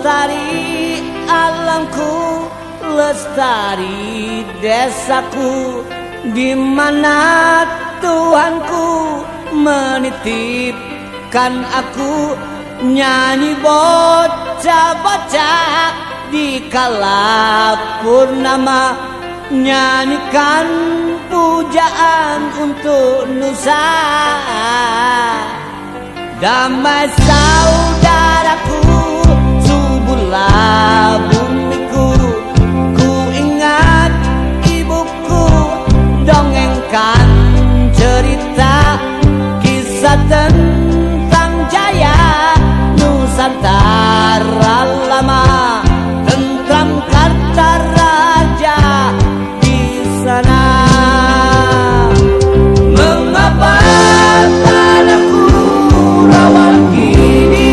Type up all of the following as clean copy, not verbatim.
lestari alamku, lestari desaku, di mana Tuhanku menitipkan aku. Nyanyi bocah-bocah di kala purnama, nyanyikan pujaan untuk Nusa. Damai saudaraku, suburlah bumiku, ku ingat ibuku dongengkan cerita kisah tentang jaya Nusantara lama, tentram karta raja di sana. Mengapa tanahku rawan kini,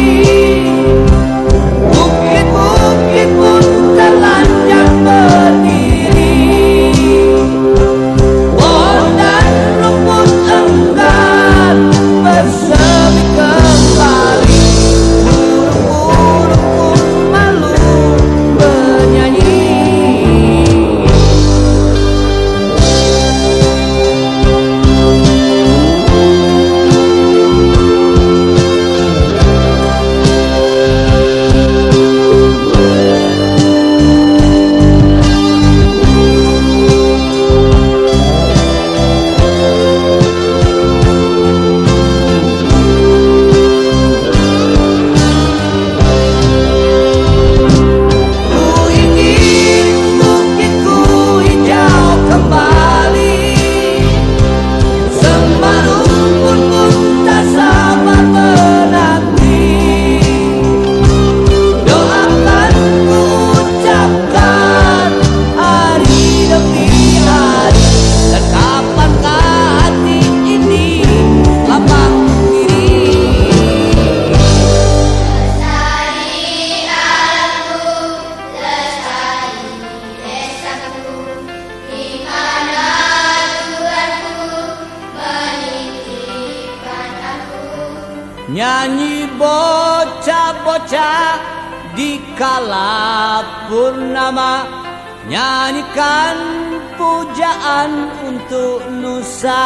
bukit-bukit pun telanjang berdiri, pohon dan rumput enggan bersemi kembali, burung-burung pun malu bernyanyi. Nyanyi bocah-bocah di kala purnama, nyanyikan pujaan untuk Nusa.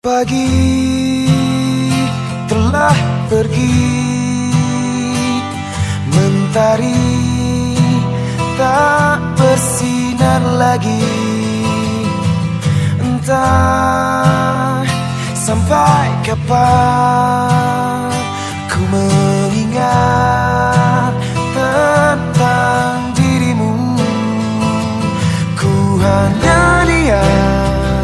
Pagi telah pergi Matahari tak bersinar lagi, entah sampai kapan ku mengingat tentang dirimu. Ku hanya diam,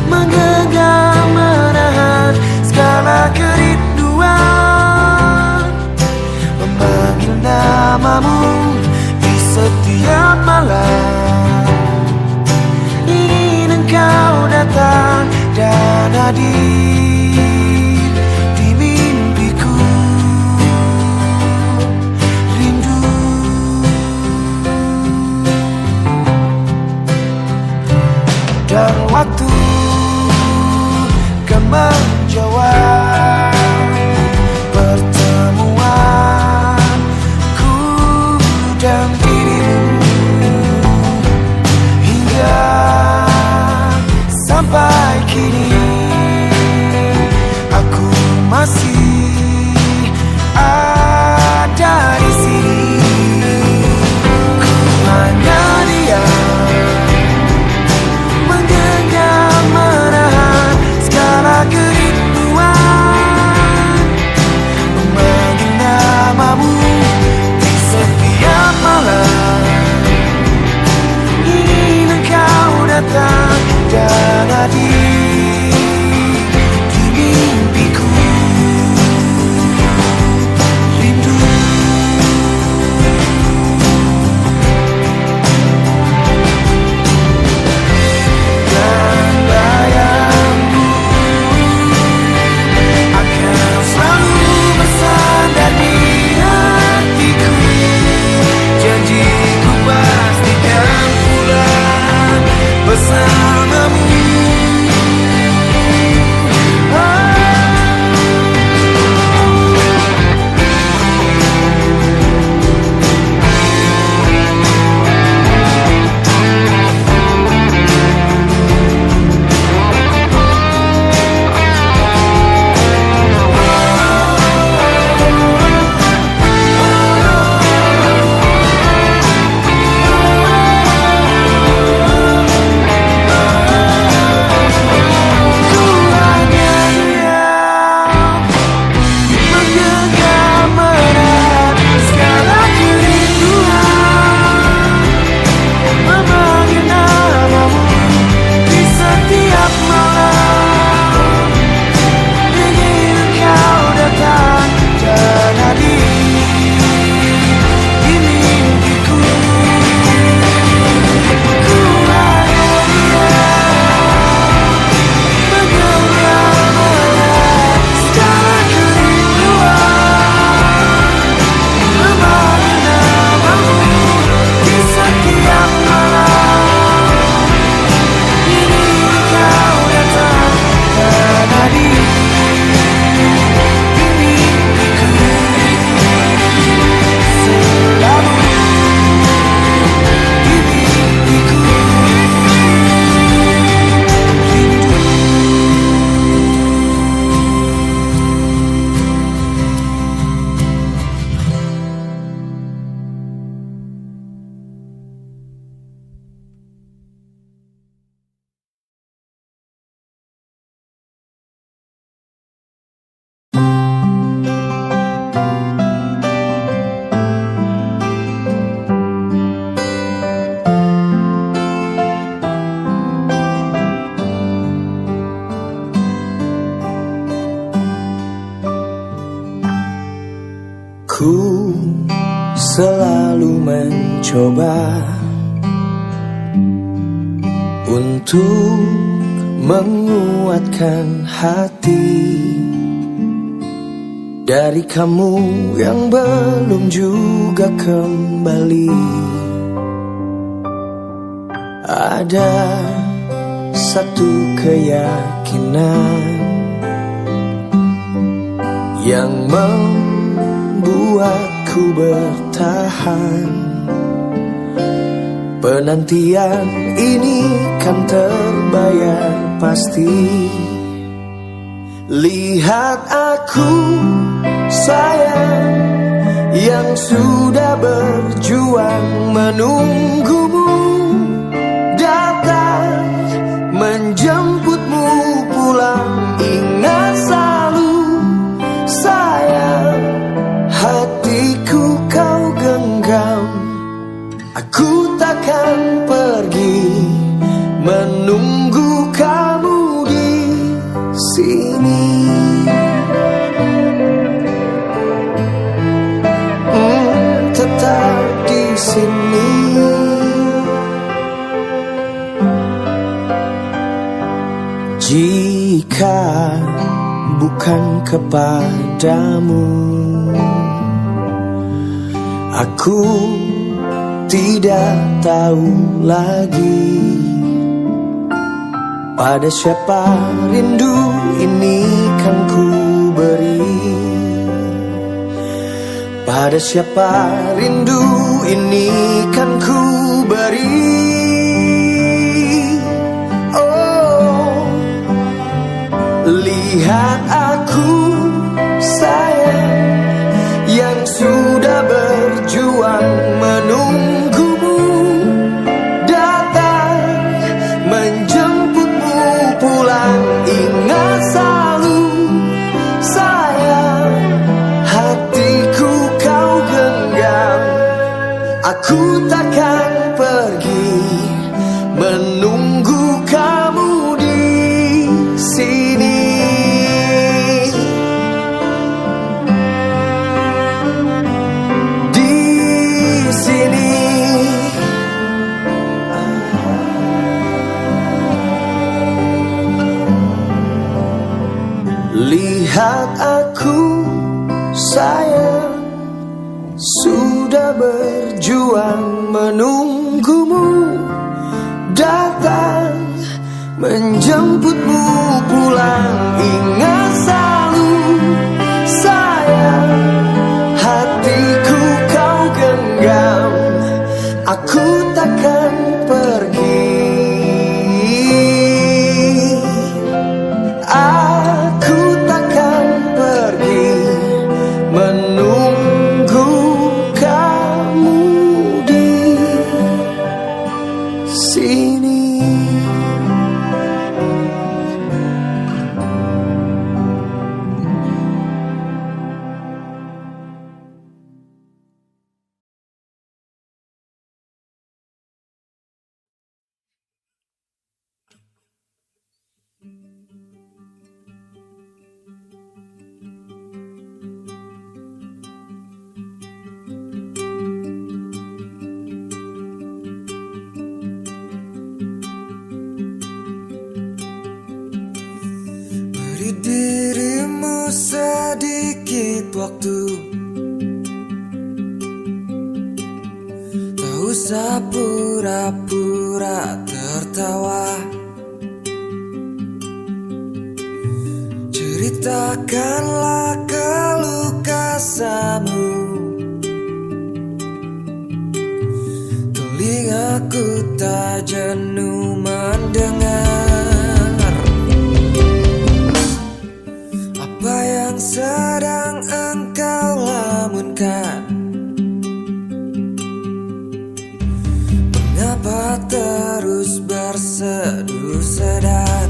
menggenggam menahan segala kerinduan, memanggil namamu di setiap malam. Ingin engkau datang dan hadir di mimpiku. Rindu dan waktu kan menjawab pertemuanku dan dirimu. Hingga sampai kini aku masih ada di sini. Ku hanya diam, menggenggam menahan segala kerinduan, memanggil namamu di setiap malam. Ingin engkau datang dan hadir di mimpiku. Rindu dan bayangmu akan selalu bersandar di hatiku. Janjiku pastikan pulang bersamamu. Ku selalu mencoba untuk menguatkan hati dari kamu yang belum juga kembali. Ada satu keyakinan yang membuatku bertahan. Penantian ini kan terbayar pasti. Lihat aku sayang, yang sudah berjuang menunggumu datang menjemputmu pulang. Ingat selalu sayang, hatiku kau genggam. Aku takkan pergi menunggu kamu di sini. Tetap di sini. Jika bukan kepadamu, aku tidak tahu lagi pada siapa rindu ini kan ku beri. Pada siapa rindu ini kan ku beri. Oh, lihat aku sayang, yang sudah berjuang menunggumu datang menjemputmu pulang. Ingat selalu sayang, hatiku kau genggam. Aku takkan pergi menunggu kamu di sini. Lihat aku sayang, sudah berjuang menunggumu datang menjemputmu pulang. Ingat selalu sayang, hatiku kau genggam. Aku takkan pergi. Aku takkan pergi menunggu kamu di sini. Beri dirimu sedikit waktu, tak usah pura-pura tertawa. Ceritakanlah keluh kesahmu, telingaku tak jenuh mendengar. Apa yang sedang engkau lamunkan? Mengapa terus berseduh sedan?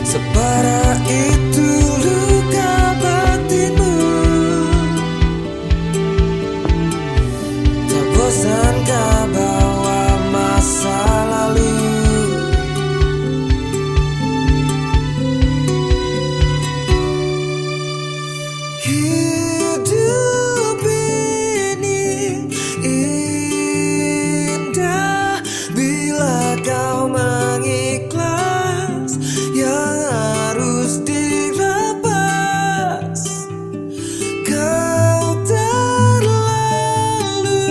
Separah itu luka batinmu, tak bosankah bawa masa lalu? Hidup ini indah bila kau mengikhlas yang harus dilepas. Kau terlalu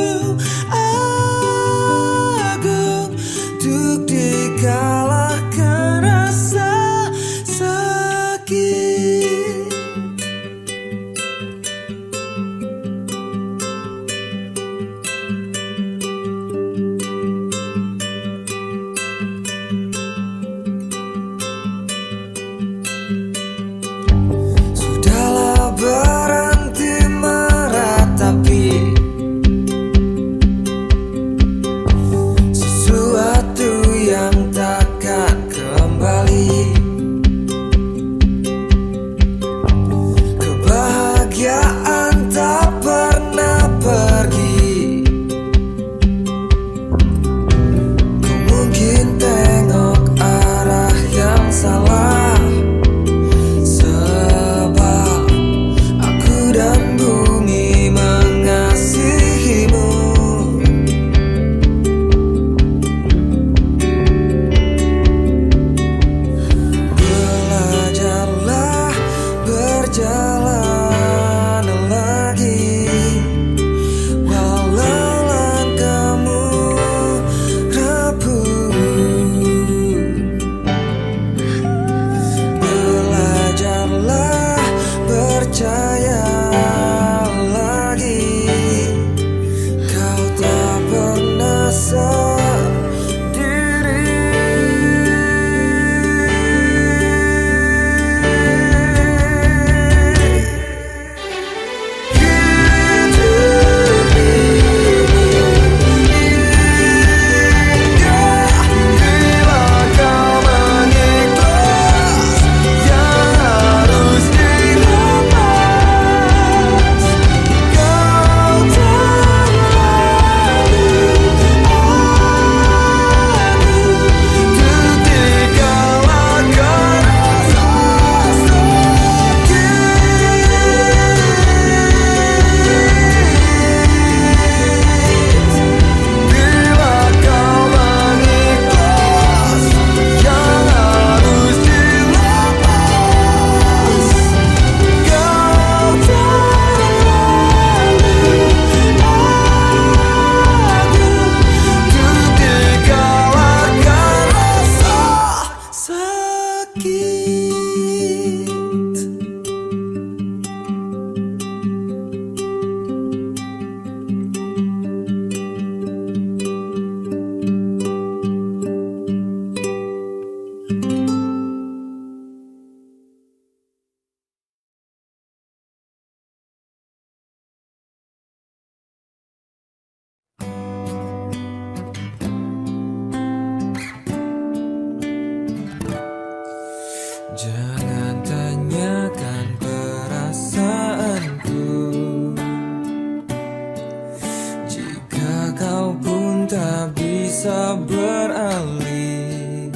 tak bisa beralih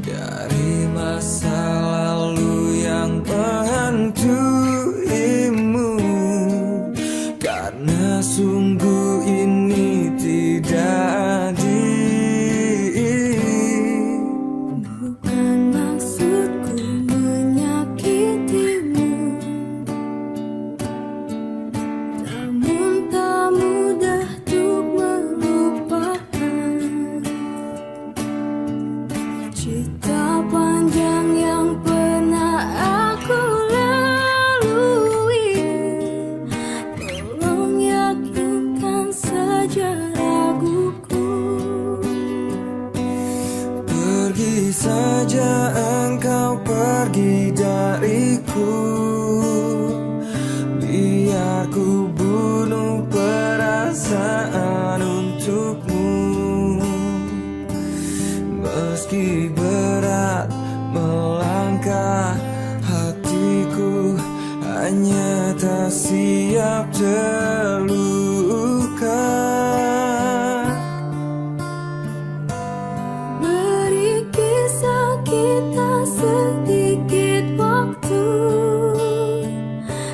dari masa lalu yang menghantuimu, karena sungguh ini tidak adil. Bukan maksudku menyakitimu, namun tak mudah untuk melupakan cerita panjang yang pernah aku lalui. Tolong yakinkan saja raguku. Pergi saja engkau, pergi dariku, biar ku bunuh perasaan untukmu. Meski berat melangkah, hatiku hanya tak siap terluka. Beri kisah kita sedikit waktu,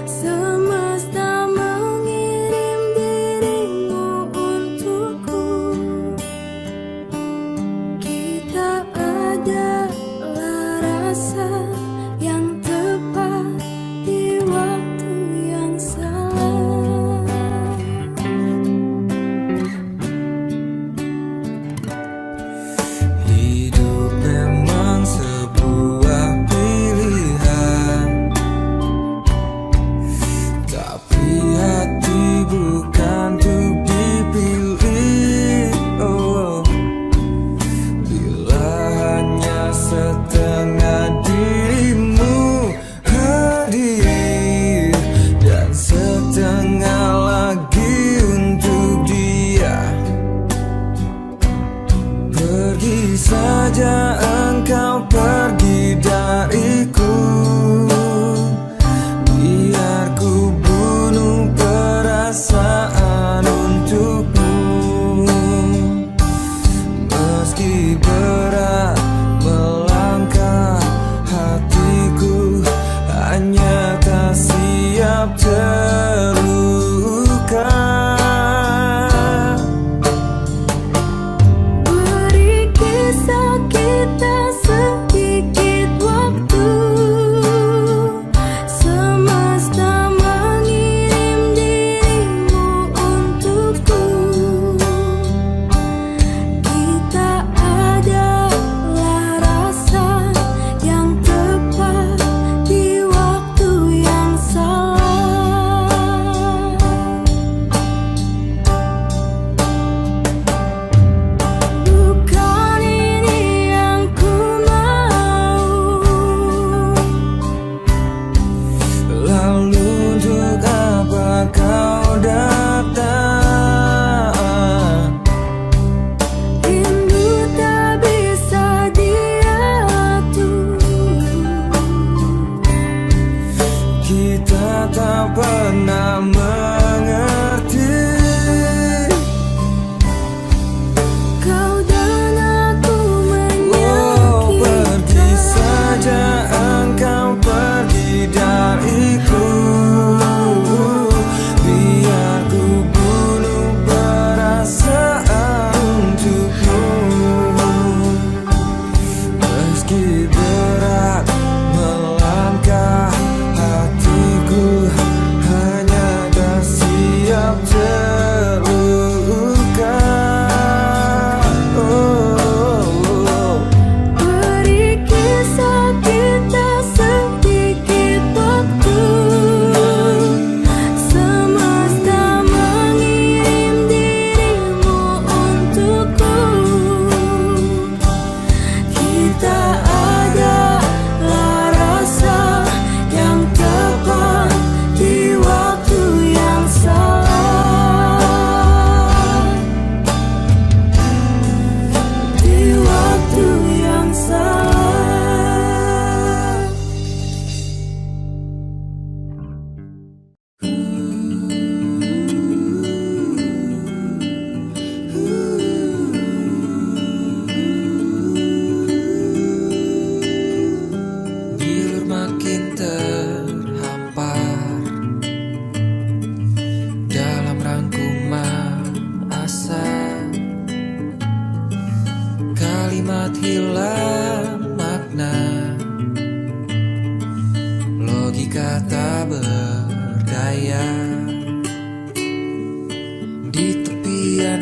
semesta mengirim dirimu untukku. Kita adalah rasa yang tepat di waktu yang salah.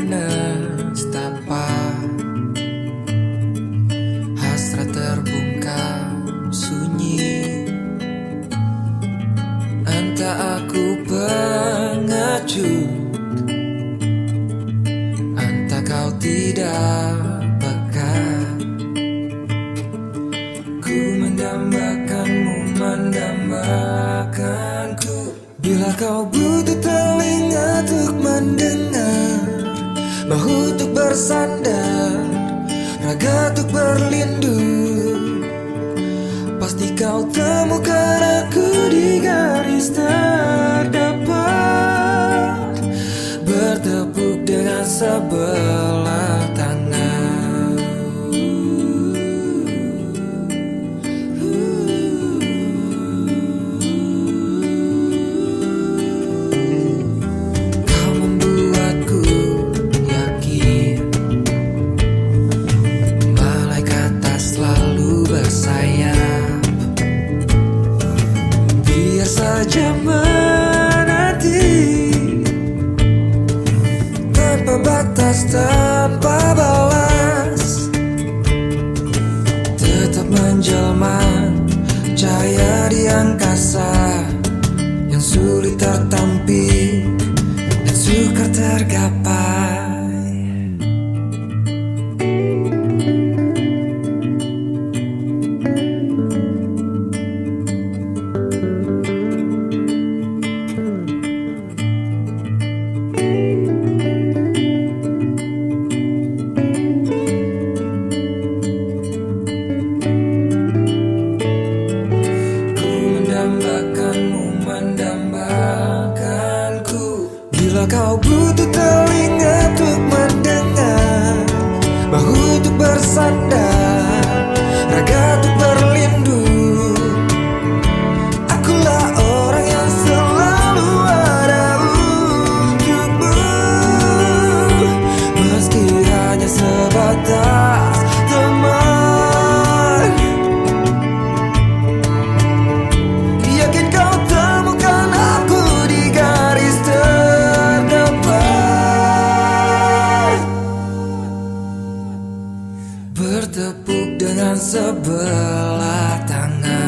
nestapa, hasrat terbungkam sunyi. Entah aku pengecut, entah kau tidak peka. Ku mendambakanmu, mendambakanku. Bila kau butuh telinga untuk mendengar, bahu untuk bersandar, raga untuk berlindung, pasti kau temukan aku di garis terdepan, bertepuk dengan sebelah tangan. Kau membuatku yakin malaikat tak selalu bersayap. Biar saja menanti tanpa batas, tanpa balas, tetap menjelma cahaya di angkasa yang sulit tertampi dan sukar tergapai. Mendambakanku. Bila kau butuh telinga untuk mendengar, bahu untuk bersandar, raga untuk berlindung, akulah orang yang selalu ada untukmu. Meski hanya sebatas teman, yakin kau temukan aku di garis terdepan, bertepuk dengan sebelah tangan.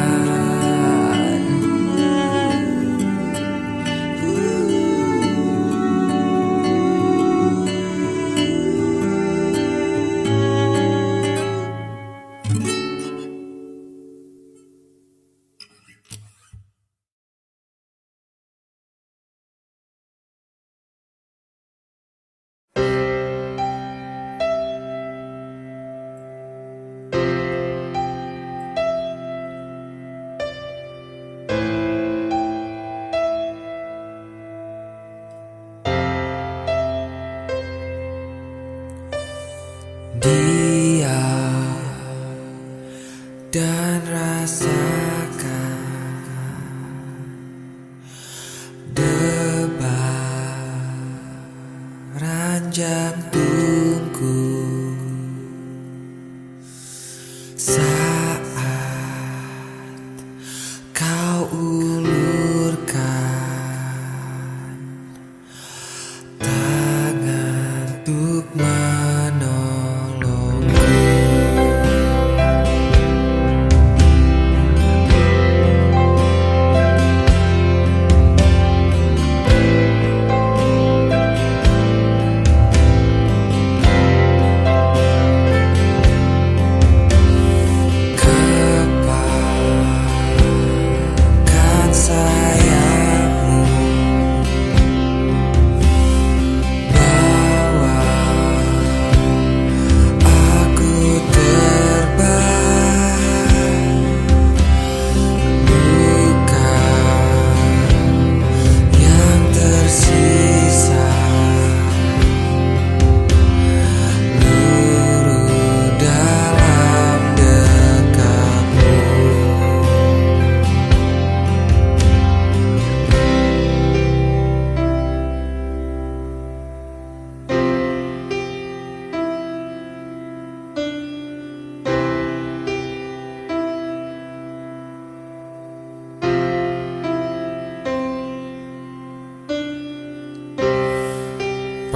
Diam dan rasakan debaran jantungku saat kau ulurkan tangan untuk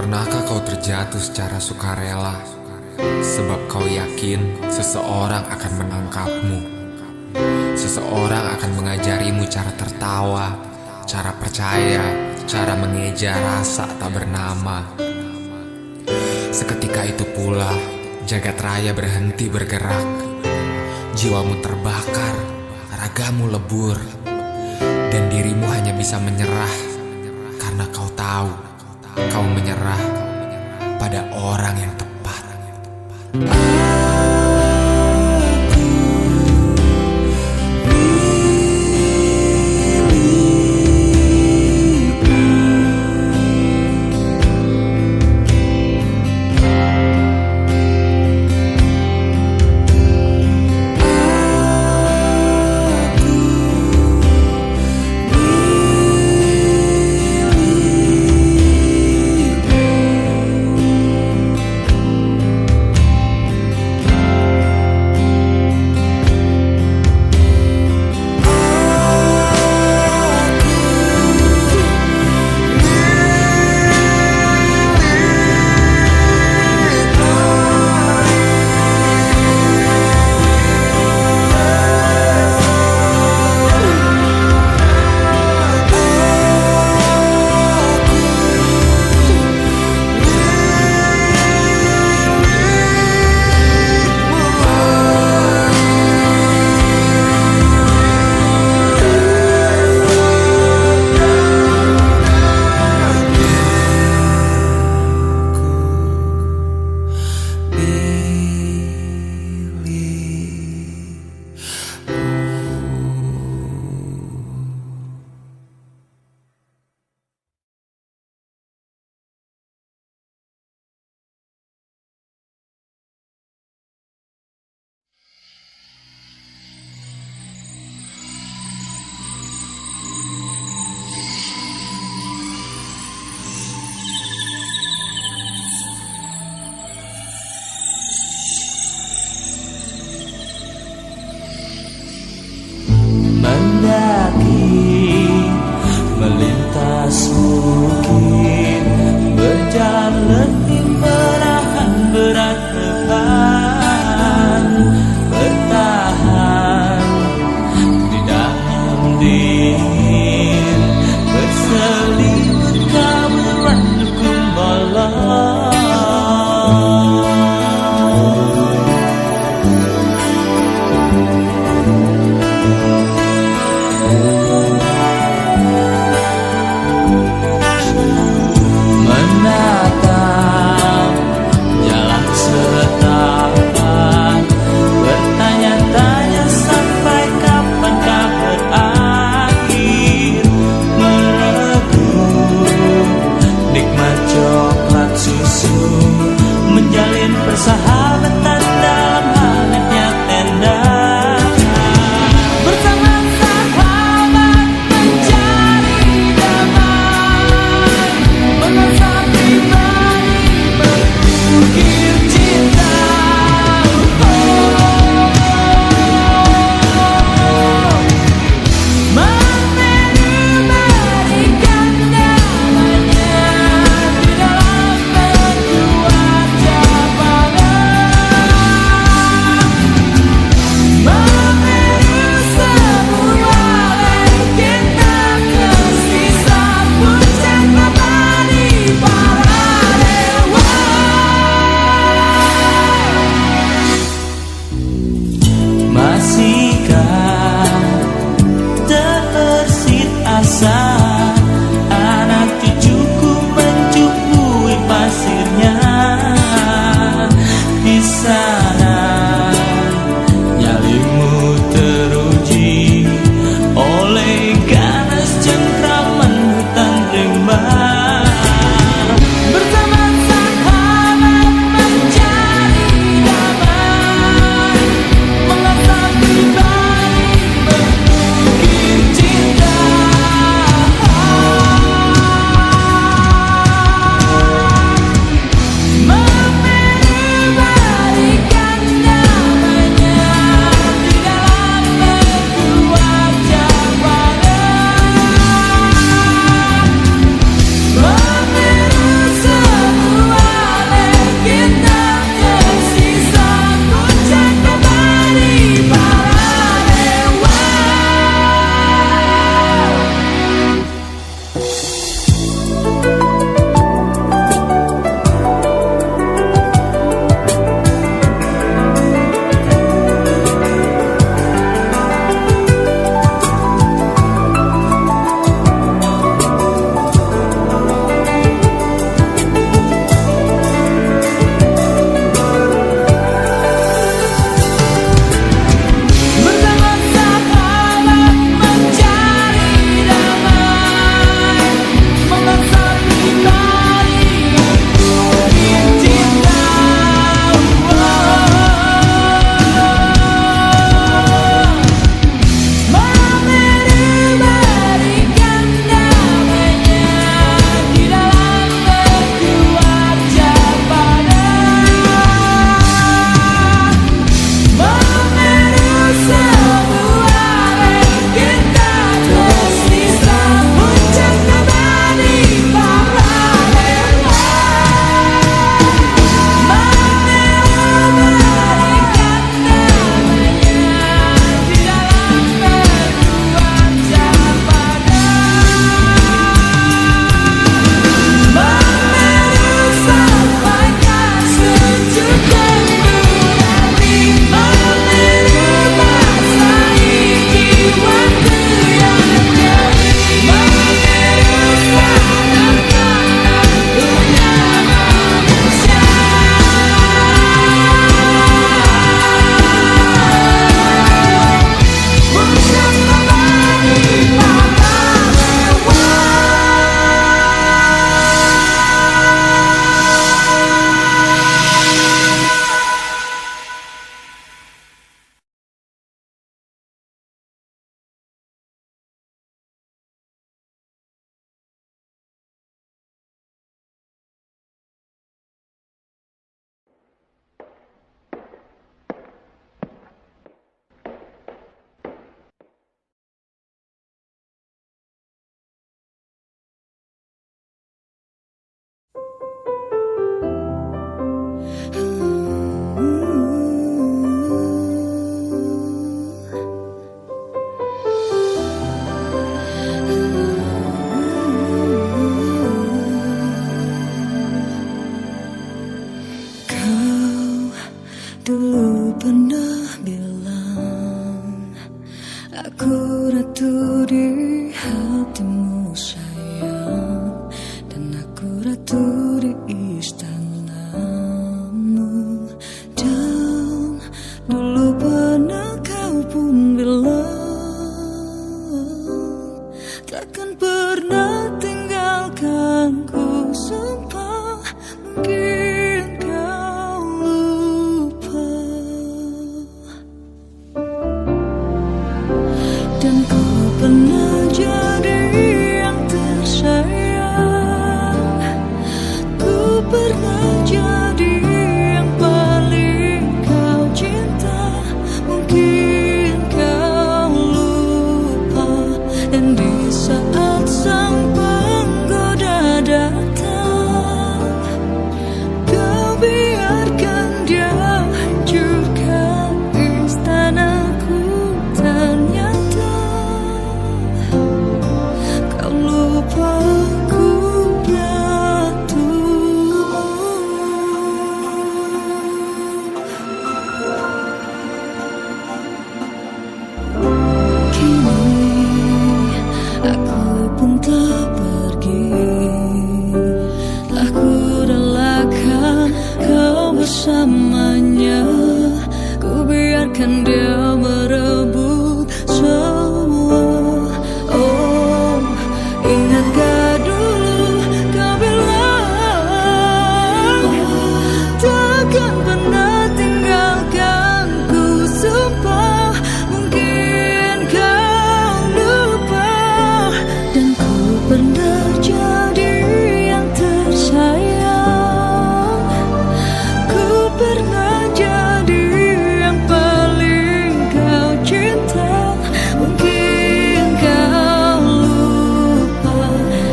Pernahkah kau terjatuh secara sukarela sebab kau yakin seseorang akan menangkapmu? Seseorang akan mengajarimu cara tertawa, cara percaya, cara mengeja rasa tak bernama. Seketika itu pula jagat raya berhenti bergerak. Jiwamu terbakar, ragamu lebur, dan dirimu hanya bisa menyerah karena kau tahu kau menyerah pada orang yang tepat. Melintas bukit, berjalan letih perlahan berat tekan, bertahan di dalam dingin, berselimut kaburan dukung malam. Persahabatan dalam hangatnya tenda, bersama sahabat mencari damai, mengasah pribadi, berukir cinta. Memberikan namanya di dalam berdua cabang. Masihkah terbersit asa anak cucuku mencubui pasirnya di sana? Nyalimu teruji oleh ganas cengkraman hutan rimba. Bersama sahabat mencari damai, mengasah pribadi, berukir cinta. Memberikan Dulu pernah bilang aku ratu di hatimu sayang, dan aku ratu di istanamu. Dan dulu pernah kau pun bilang takkan pernah tinggalkanku, sumpah mungkin kau lupa. Dan ku pernah jadi yang tersayang, ku pernah jadi yang paling kau cinta, mungkin kau lupa. Dan di saat sang penggoda datang, kau biarkan dia hancurkan istanaku. Ternyata kau lupa aku ratumu. Kini aku pun telah pergi, telah ku relakan kau bersamanya. Ku biarkan dia merebut semua. Oh, ingat gak dulu kau bilang takkan pernah tinggalkanku, sumpah mungkin kau lupa. Dan ku pernah jadi yang tersayang, ku pernah jadi yang paling kau cinta, mungkin kau lupa.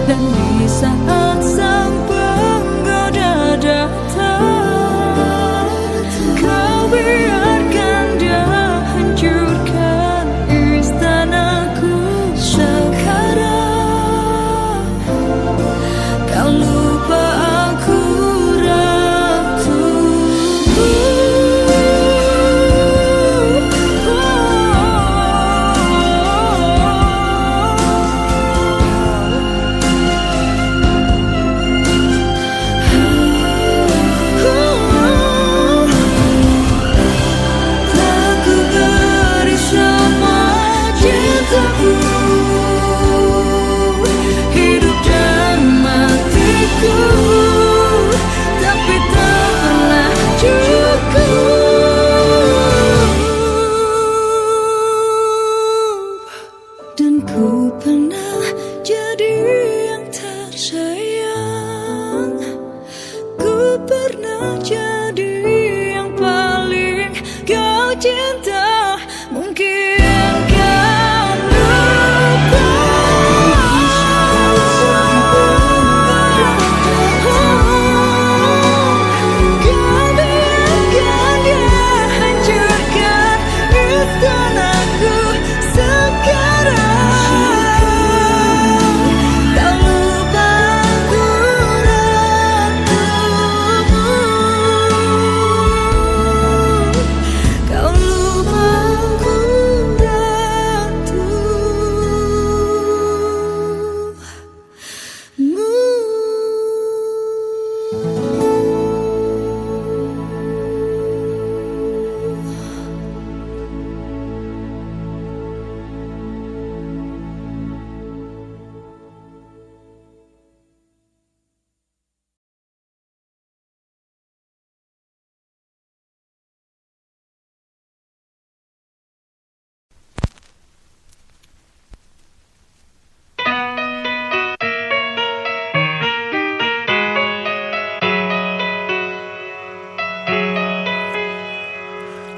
Dan di saat sang penggoda datang, kau biarkan dia hancurkan istanaku. Sekarang kau lupa aku ratumu. Telah ku beri semua cintaku, hidup dan matiku, tapi tak pernah cukup. Dan ku pernah jadi yang tersayang, ku pernah jadi yang paling kau cinta, mungkin kau lupa. Kau biarkan dia hancurkan istanaku. Sekarang kau lupa aku ratumu. Kau lupa aku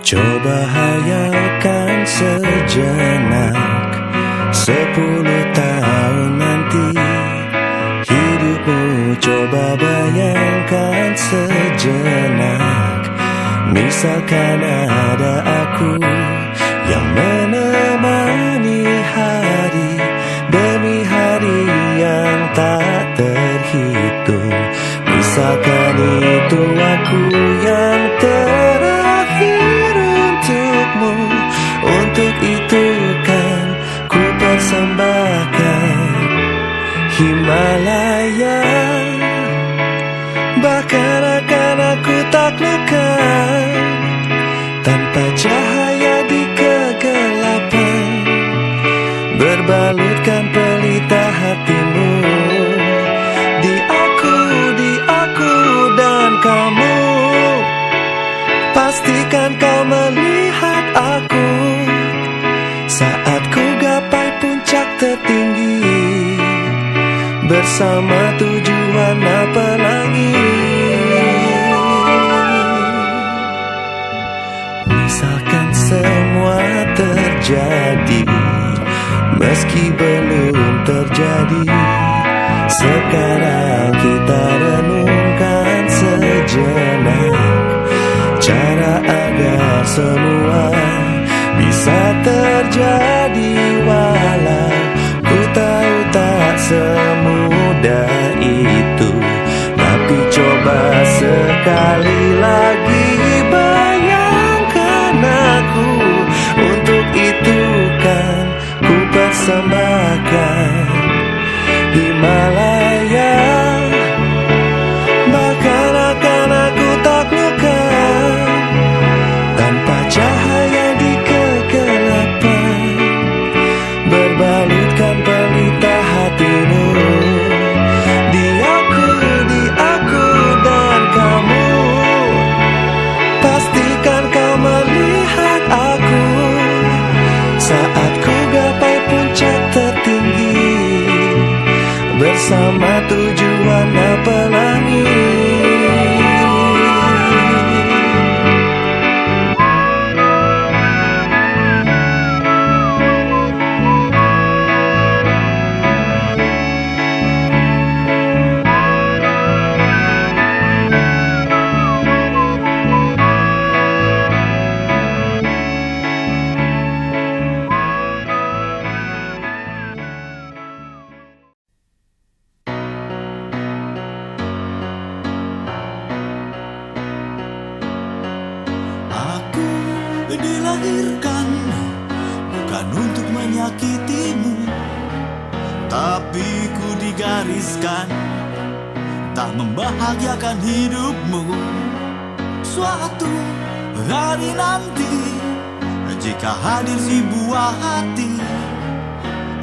Coba hayalkan sejenak 10 tahun nanti hidupmu. Coba bayangkan sejenak, misalkan ada aku yang menemani hari demi hari yang tak terhitung. Misalkan itu aku yang terakhir Bahkan aku taklukkan tanpa cahaya di kegelapan. Berbalutkan pelita hatimu di aku dan kamu. Pastikan kau melihat aku saat ku gapai puncak tertinggi bersama tujuan pelangi. Misalkan semua terjadi meski belum terjadi, sekarang kita renungkan sejenak cara agar semua bisa terjadi. Walau ku tahu tak semudah itu, tapi coba sekali lagi bayangkan aku. Untuk itu kan ku persembahkan Himalaya. Bahkan akan aku taklukkan tanpa cahaya di kegelapan. Berbalutkan pelita hatimu di aku dan kamu. Pastikan kau melihat aku saat ku gapai puncak tertinggi bersama tujuan pelangi. Aku dilahirkan bukan untuk menyakitimu, tapi ku digariskan tak membahagiakan hidupmu. Suatu hari nanti, jika hadir si buah hati,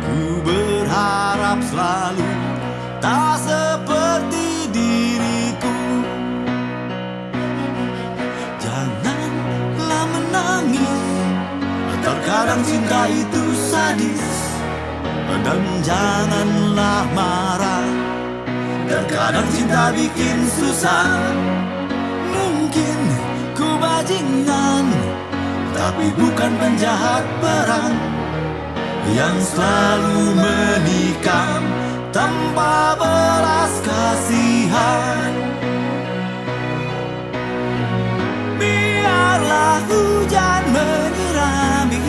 ku berharap selalu tak seperti diriku. Janganlah menangis, terkadang cinta itu sadis. Dan janganlah marah, terkadang cinta bikin susah. Mungkin ku bajingan, tapi bukan penjahat perang yang selalu menikam tanpa belas kasihan. Biarlah hujan menyirami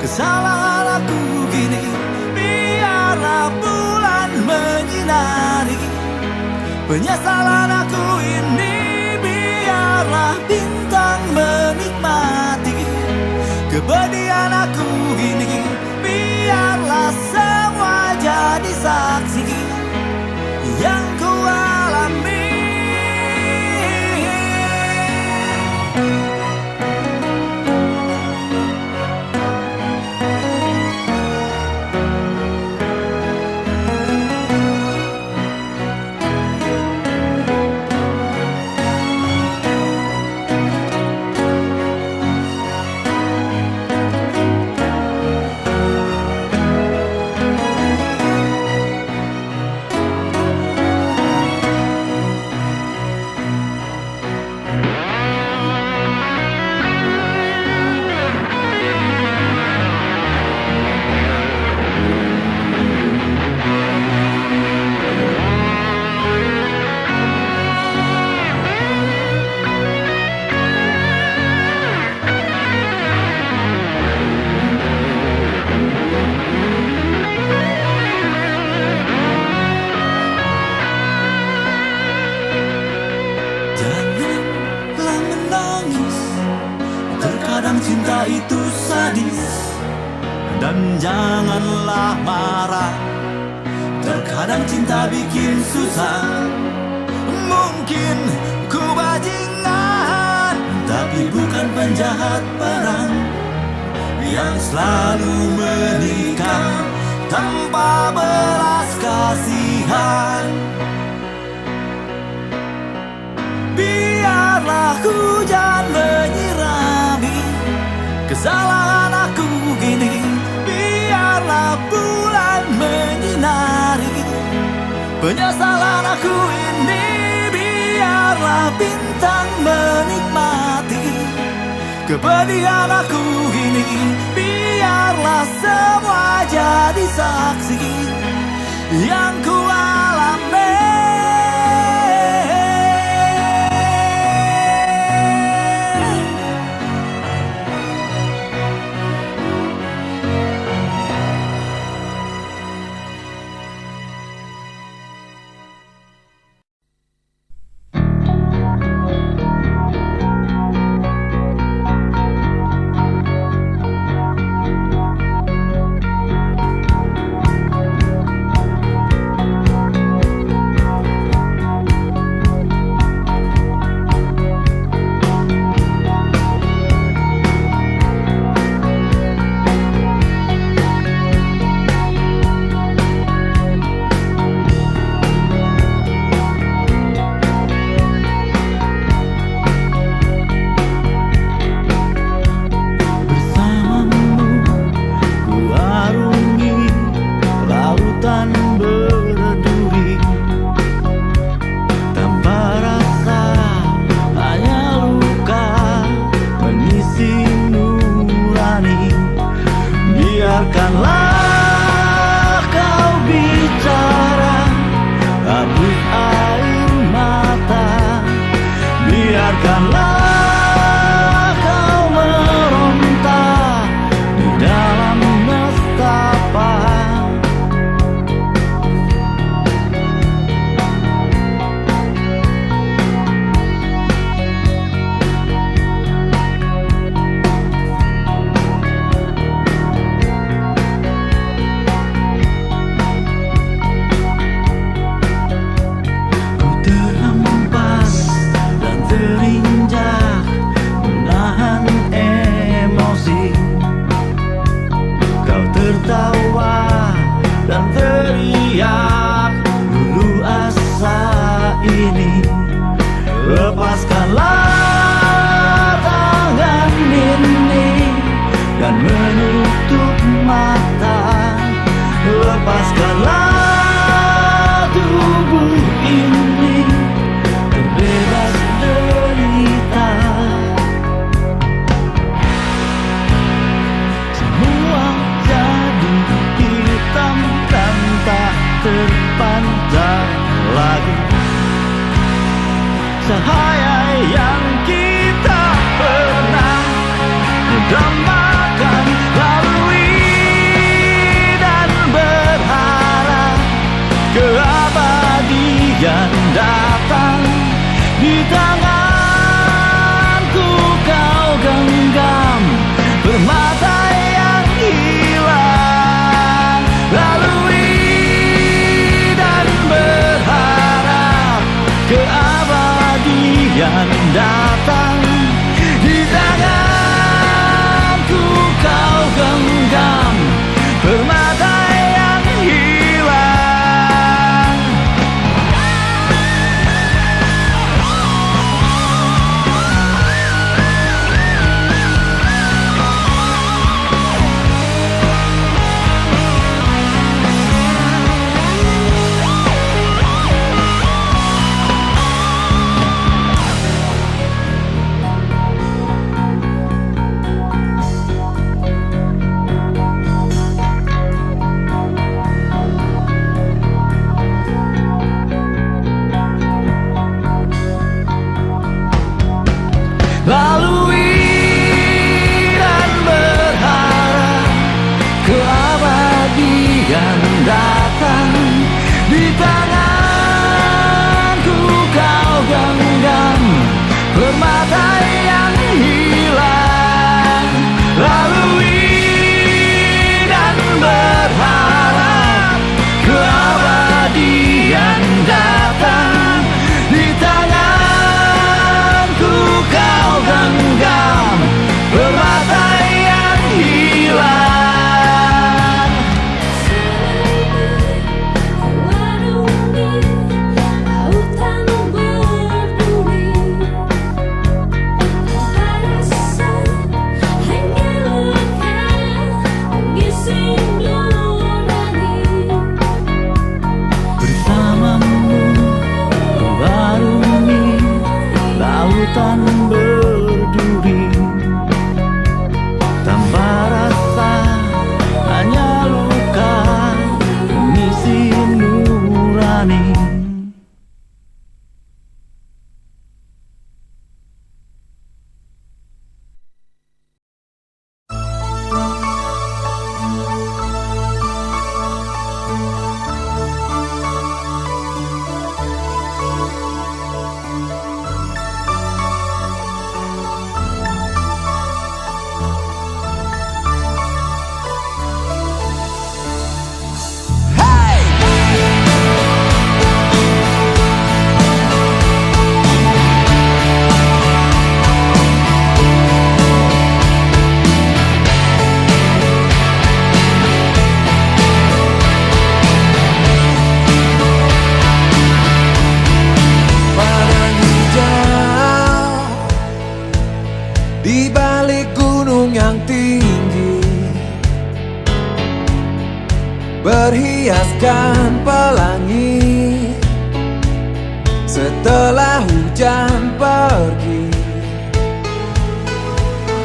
kesalahan aku kini, biarlah bulan menyinari penyesalan aku ini, biarlah bintang menikmati kepedihan aku ini, biarlah semua jadi saksi yang ku alami. Janganlah menangis, terkadang cinta itu sadis. Dan janganlah marah, terkadang cinta bikin susah. Mungkin ku bajingan, tapi bukan penjahat perang yang selalu menikam tanpa belas kasihan. Biarlah hujan menyirami kesalahan aku gini, biarlah bulan menyinari penyesalan aku ini, biarlah bintang menikmati kepedihan aku ini, biarlah semua jadi saksi yang ku alami. Biarkanlah kau bicara, habis air mata. Biarkanlah kau meronta di dalam nestapa. Tertawa dan teriak dulu asa ini. Lepaskanlah tangan ini dan menutup mata. Lepaskanlah tubuh ini terbebas derita. Semua jadi hitam dan tak terpancar lagi. Cahaya yang kita pernah dambakan lalui dan berharap keabadian datang. Di tanganku kau genggam permata yang hilang, lalui dan berharap keabadian datang. Di tanganku kau genggam permata yang hilang. Lalui dan berharap keabadian datang. Di tanganku kau genggam permata yang hilang, lalui dan berharap keabadian datang. Di hiaskan pelangi setelah hujan pergi.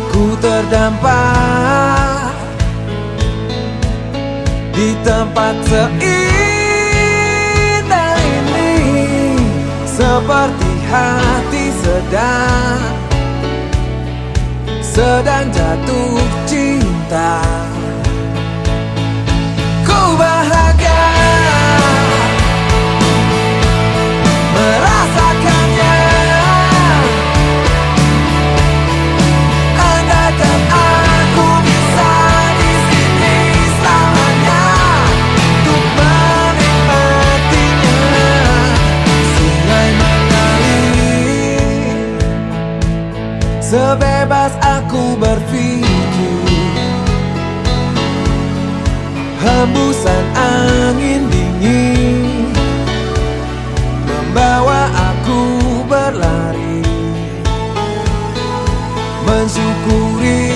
Ku terdampar di tempat seindah ini, seperti hati sedang jatuh cinta. Ku bahagia merasakannya. Andaikan aku bisa di sini selamanya untuk menikmatinya. Sungai mengalir sebebas aku berpikir. Hembusan angin dingin membawa aku berlari, mensyukuri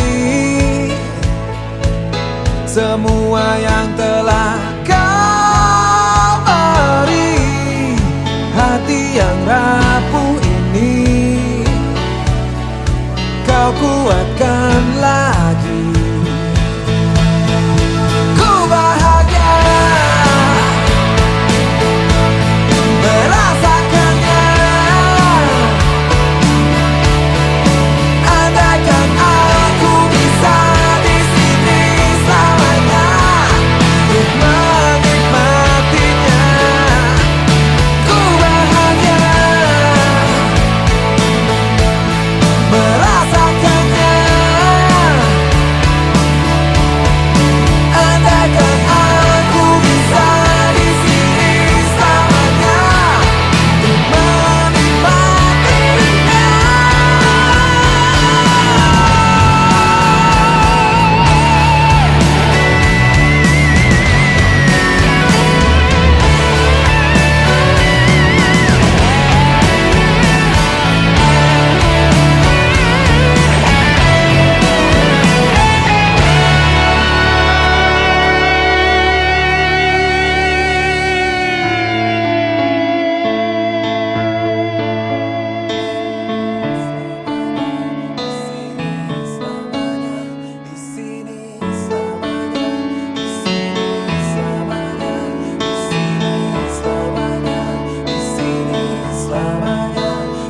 semua yang telah kau beri. Hati yang rapuh ini kau kuatkan lagi. Ku bahagia merasakannya. Andaikan aku bisa di sini selamanya untuk menikmatinya. Ku bahagia merasakannya. Andaikan aku bisa di sini selamanya untuk menikmatinya.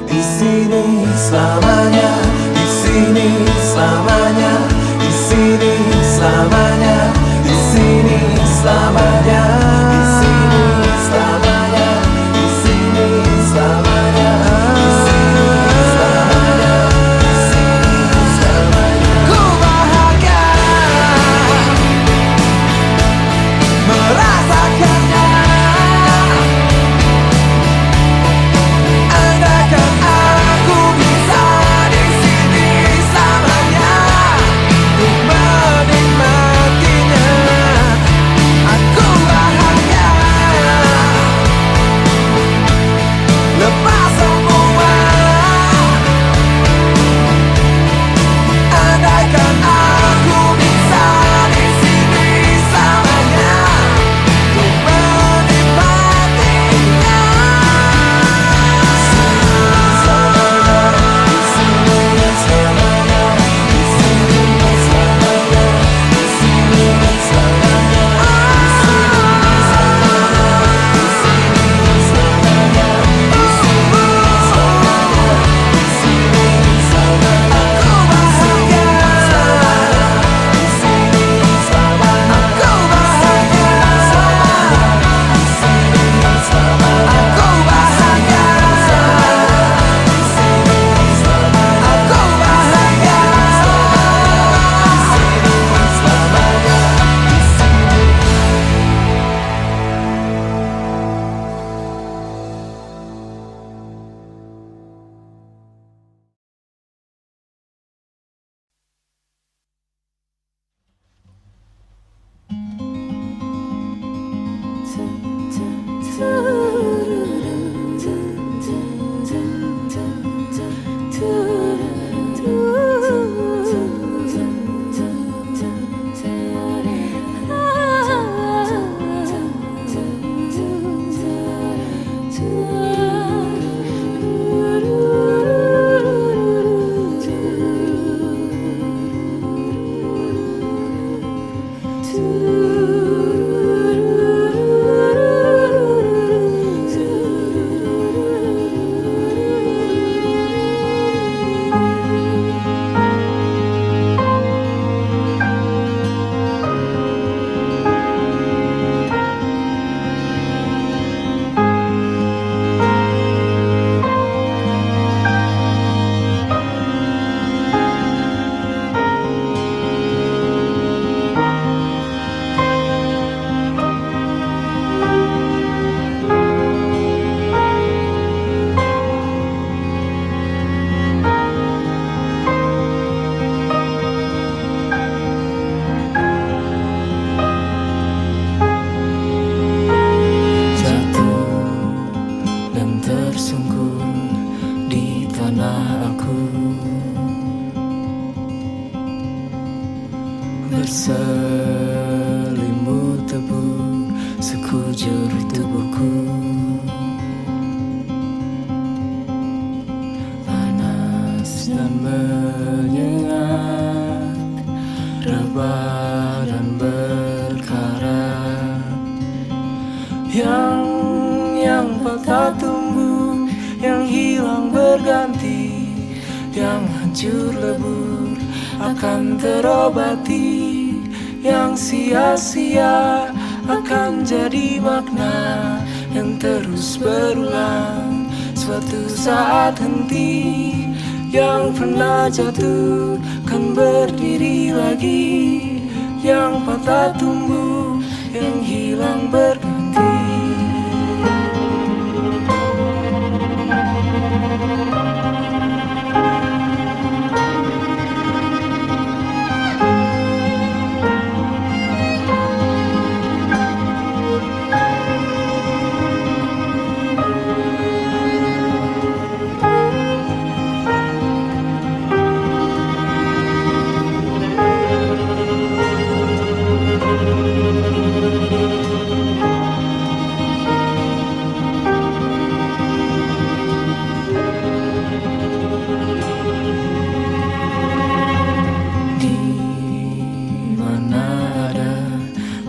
Di sini selamanya, di sini selamanya, di sini selamanya, di sini selamanya, di sini selamanya, di sini selamanya, di sini selamanya, di sini selamanya. Ku bahagia merasakannya. Andaikan aku bisa di sini selamanya untuk menikmatinya. Aku bahagia tanah aku, berselimut tebu sekujur tubuhku. Panas dan menyengat, rebah dan berkarat. Yang patah tumbuh, yang hilang berganti, yang hancur lebur akan terobati. Yang sia-sia akan jadi makna yang terus berulang. Suatu saat henti, yang pernah jatuh kan berdiri lagi. Yang patah tumbuh, yang hilang berganti.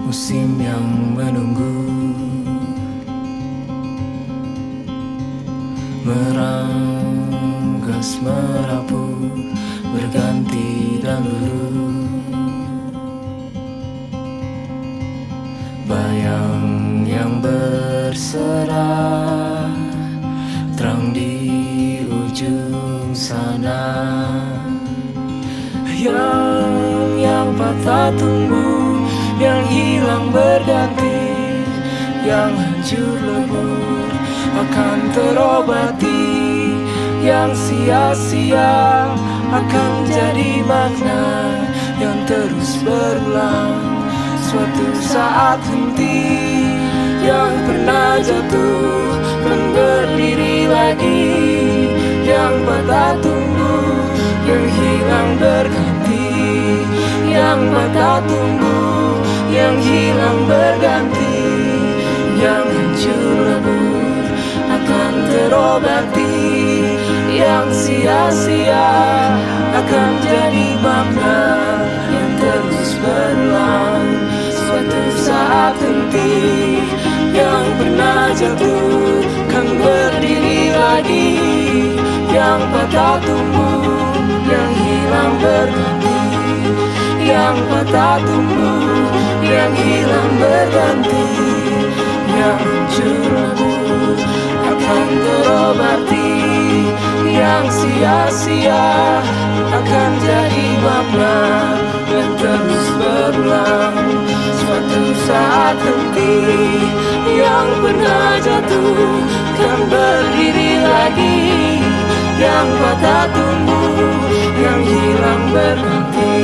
Musim yang menunggu, meranggas merapu, berganti dan luruh. Bayang yang berserah, terang di ujung sana. Yang patah tumbuh, yang hilang berganti, yang hancur lebur akan terobati. Yang sia-sia akan jadi makna yang terus berulang. Suatu saat henti, yang pernah jatuh kan berdiri lagi. Yang patah tumbuh, yang hilang berganti. Yang patah tumbuh, yang hilang berganti. Yang hancur lebur akan terobati. Yang sia-sia akan jadi makna yang terus berulang. Suatu saat henti, yang pernah jatuh kan berdiri lagi. Yang patah tumbuh, yang hilang berganti. Yang patah tumbuh, yang hilang berganti. Yang hancur lebur akan terobati. Yang sia-sia akan jadi makna yang terus berulang. Suatu saat henti, yang pernah jatuh kan berdiri lagi. Yang patah tumbuh, yang hilang berganti.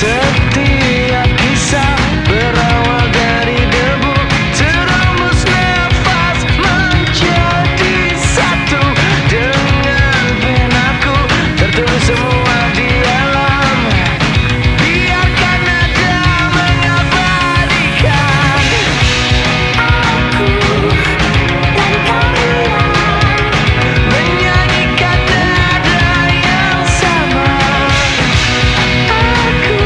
Setiap kisah berawal dari debu, terembus nafas menjadi satu. Dengan penaku tertulis semua di alam, biarkan nada mengabadikan. Aku dan kalian menyanyikan nada yang sama. Aku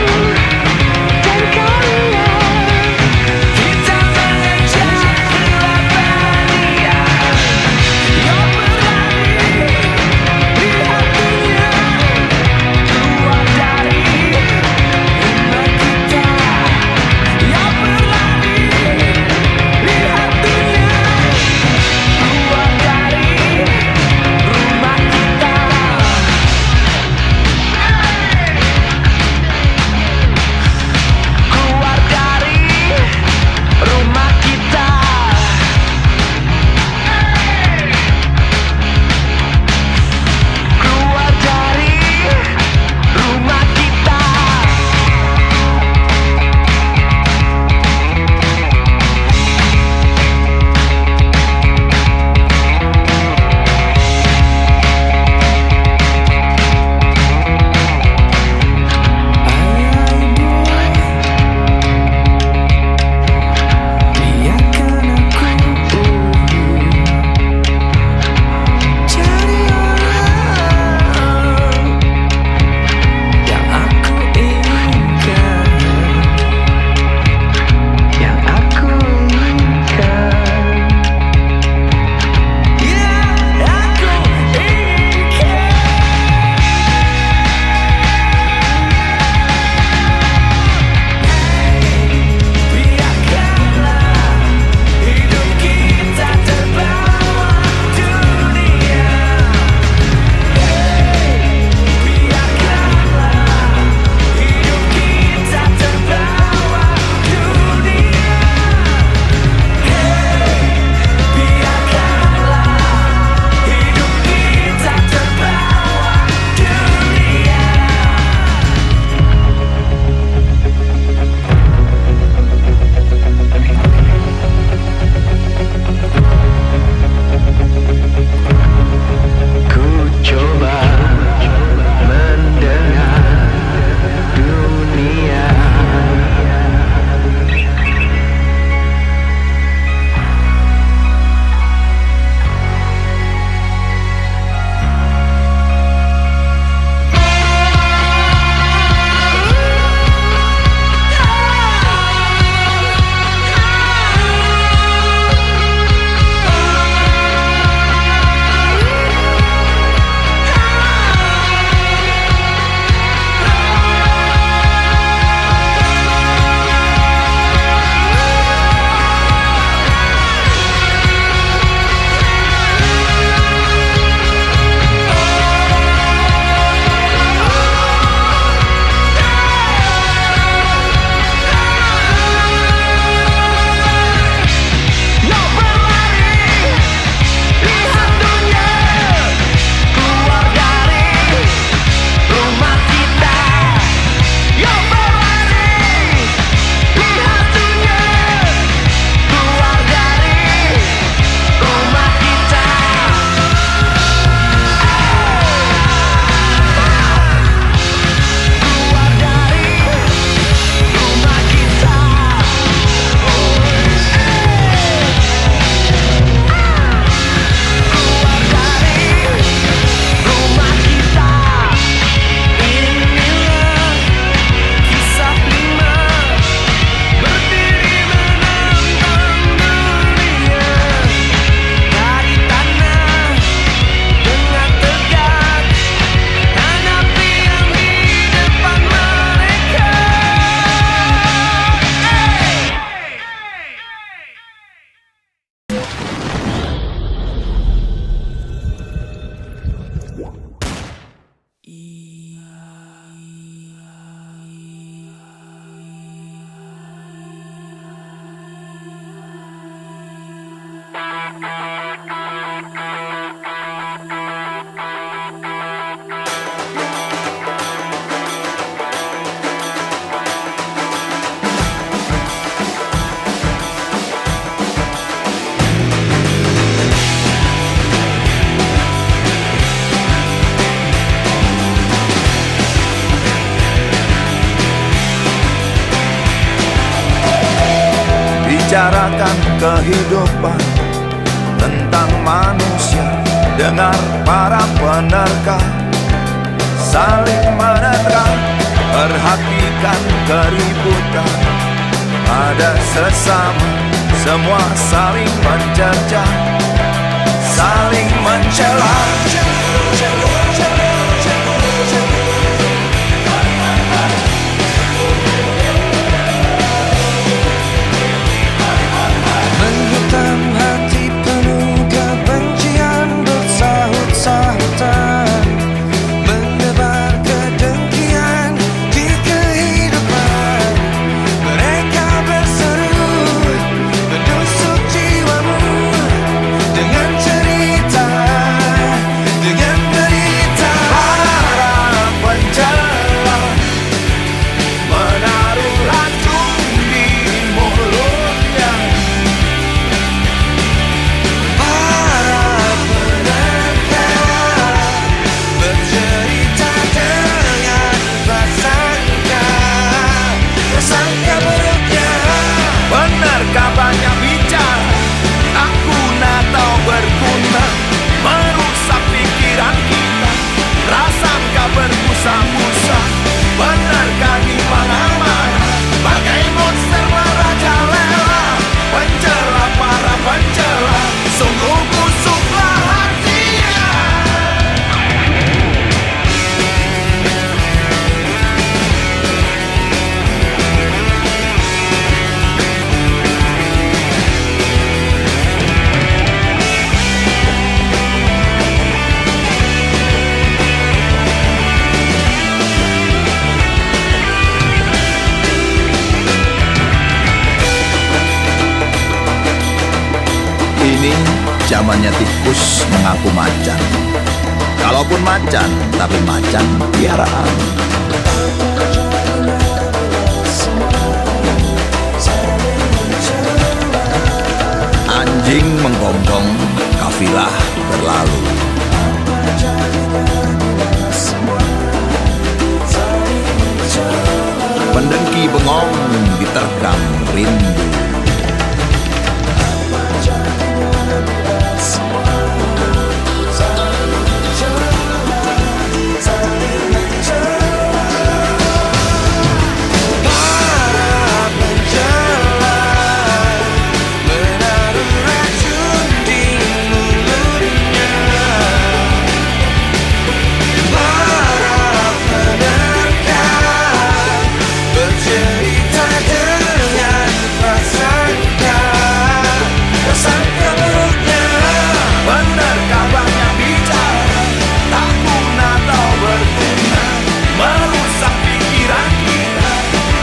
bicarakan kehidupan tentang manusia. Dengar para penerka saling menerka, perhatikan keributan ada sesama, semua saling mencerca, saling mencela. Menghitam hati penuh kebencian bersahut-sahutan, menebar kedengkian di kehidupan. Mereka berseru menusuk jiwamu dengan cerita, dengan derita. Para pencela menaruh racun di mulutnya. Para penerka bercerita dengan prasangka, prasangka buruknya. Penerka banyak bicara, tak guna atau berguna, merusak pikiran kita, prasangka berbusa-busa. Penerka di mana-mana, bagai monster merajalela. Pencela para pencela, sungguh busuklah hatinya. Ini zamannya tikus mengaku macan. Kalaupun macan, tapi macan piaraan. Anjing menggonggong, kafilah berlalu. Pendengki bengong diterkam rindu. Para pencela menaruh racun di mulutnya. Para penerka bercerita dengan prasangka, prasangka buruknya. Penerka banyak bicara, tak guna atau berguna, merusak pikiran kita,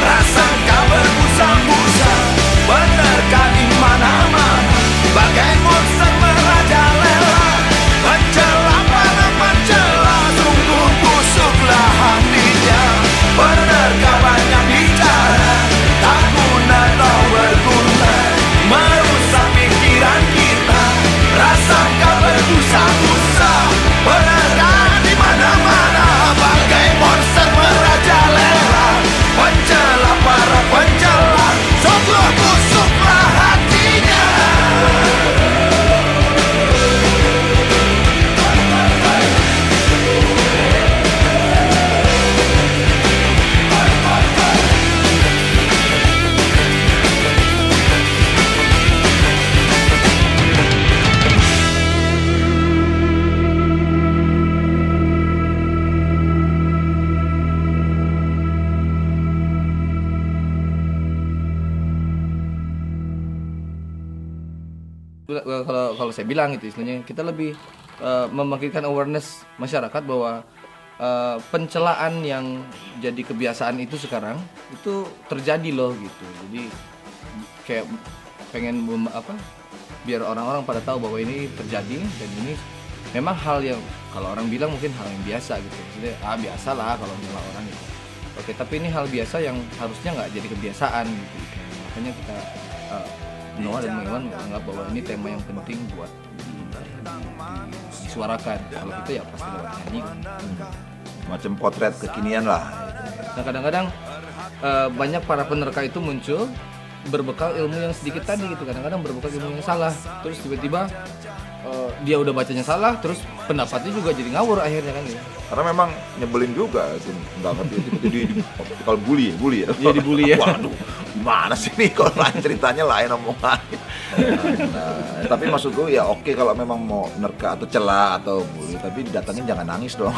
prasangka berbusa-busa. Penerka di mana-mana, bagai monster merajalela. Pencela para pencela, sungguh busuklah hatinya. Penerka banyak bicara, tak guna atau berguna, merusak pikiran kita, prasangka berbusa-busa. Penerka di mana-mana, bagai monster merajalela. Pencela para pencela, sungguh busuklah hatinya. Kalau saya bilang itu istilahnya kita lebih membangkitkan awareness masyarakat bahwa pencelaan yang jadi kebiasaan itu sekarang itu terjadi loh gitu. Jadi kayak pengen biar orang-orang pada tahu bahwa ini terjadi dan ini memang hal yang kalau orang bilang mungkin hal yang biasa gitu. Jadi biasalah kalau nyela orang gitu. Oke, tapi ini hal biasa yang harusnya nggak jadi kebiasaan gitu. Makanya kita Noah dan Iwan menganggap bahwa ini tema yang penting buat disuarakan. Kalau kita ya pasti lewat nyanyi. Macam potret kekinian lah. Nah kadang-kadang banyak para penerka itu muncul berbekal ilmu yang sedikit tadi gitu, kadang-kadang berbekal ilmu yang salah, terus tiba-tiba dia udah bacanya salah, terus pendapatnya juga jadi ngawur akhirnya kan ya. Karena memang nyebelin juga itu, nggak ngerti di kalau bully ya. Iya, dibully ya. Waduh, gimana sih nih kalau lain ceritanya lain omongan. Nah, tapi maksud gue ya oke kalau memang mau nerka atau celah atau bully, tapi datangin jangan nangis dong.